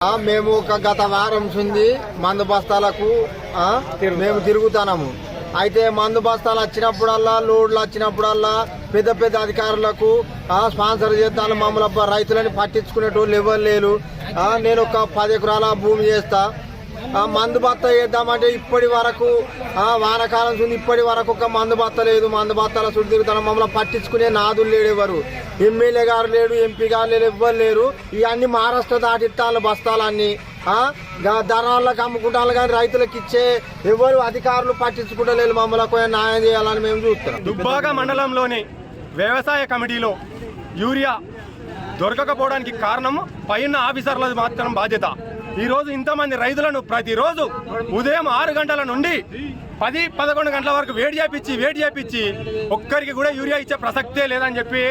మేము ఒక గత వారం ఉంది మందు బస్తాలకు మేము తిరుగుతున్నాము. అయితే మందు బస్తాలు వచ్చినప్పుడల్లా లోడ్లు వచ్చినప్పుడల్లా పెద్ద పెద్ద అధికారులకు స్పాన్సర్ చేస్తాను. మమ్మల్ని రైతులని పట్టించుకునేటోళ్ళు ఎవరు లేరు. నేను ఒక 10 ఎకరాల భూమి చేస్తా. మందు బత్త వేద్దామంటే ఇప్పటి వరకు వానకాలం ఉంది, ఇప్పటి వరకు ఒక మందు బత్త లేదు. మందు బత్తాల చుట్టూ తిరుగుతాను. మమ్మల్ని పట్టించుకునే నాదులు లేడు ఎవరు. ఎమ్మెల్యే గారు లేడు, ఎంపీ గారు లేరు, ఎవ్వరు లేరు. ఇవన్నీ మహారాష్ట్ర దాటిస్తాను బస్తాలన్నీ ధనాలకు అమ్ముకుంటాను. కానీ రైతులకు ఇచ్చే ఎవరు అధికారులు పట్టించుకుంటలేరు. మమ్మల్ని న్యాయం చేయాలని మేము చూస్తున్నాం. దుబ్బాక మండలంలోని వ్యవసాయ కమిటీలో యూరియా దొరకకపోవడానికి కారణం పైన ఆఫీసర్లది మాత్రం బాధ్యత. ఈరోజు ఇంతమంది రైతులను ప్రతిరోజు ఉదయం 6 గంటల నుండి 10-11 గంటల వరకు వేడి చేపించి ఒక్కరికి కూడా యూరియా ఇచ్చే ప్రసక్తే లేదని చెప్పి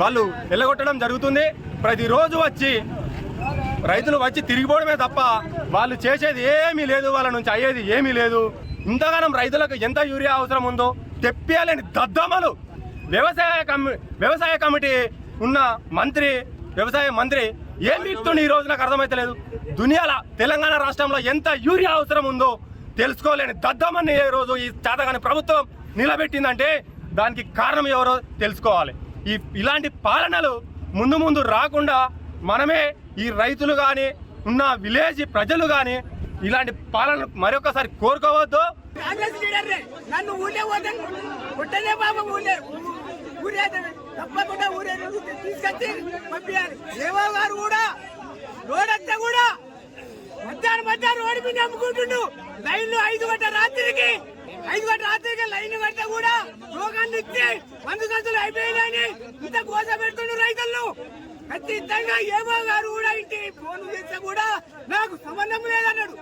వాళ్ళు వెళ్ళగొట్టడం జరుగుతుంది. ప్రతిరోజు వచ్చి రైతులు వచ్చి తిరిగిపోవడమే తప్ప వాళ్ళు చేసేది ఏమీ లేదు, వాళ్ళ నుంచి అయ్యేది ఏమీ లేదు. ఇంతగానం రైతులకు ఎంత యూరియా అవసరం ఉందో తెప్పియాలని దద్దమ్మలు వ్యవసాయ కమిటీ ఉన్న వ్యవసాయ మంత్రి ఏం ఇస్తుండే ఈ రోజు నాకు అర్థమైతలేదు. దునియాల తెలంగాణ రాష్ట్రంలో ఎంత యూరియా అవసరం ఉందో తెలుసుకోలేని దద్దమ్మని ఈ రోజు ఈ చేతగాని ప్రభుత్వం నిలబెట్టిందంటే దానికి కారణం ఎవరో తెలుసుకోవాలి. ఇలాంటి పాలనలు ముందు రాకుండా మనమే ఈ రైతులు కానీ ఉన్న విలేజ్ ప్రజలు కానీ ఇలాంటి పాలన మరొకసారి కోరుకోవద్దు. తప్పకుండా తీసుకొచ్చి పంపించాలి. దేవా గారు కూడా రోడంతా కూడా మధ్యాహ్నం రోడ్డు మీద అమ్ముకుంటుండు. లైన్లు 5 గంటల రాత్రికి లైన్ గంట కూడా రోగాన్ని ఇచ్చి మందు సంచులు అయిపోయినాయని ఇంత కోస పెడుతుండ్రు రైతులను. ఖచ్చితంగా ఏమో గారు కూడా ఇంటి ఫోన్ చేస్తే కూడా నాకు సంబంధం లేదన్నాడు.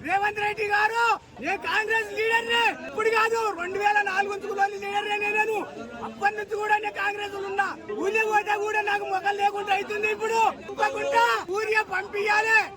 రేవంత్ రెడ్డి గారు ఏ కాంగ్రెస్ లీడర్నే, ఇప్పుడు కాదు 2004 లీడర్నే నేను. అప్పటి నుంచి కూడా నేను కాంగ్రెస్ ఉన్నా. ఊళ్ళో పోతే కూడా నాకు మొక్కలు లేకుండా అవుతుంది. ఇప్పుడు తప్పకుండా ఊరియా పంపించాలి.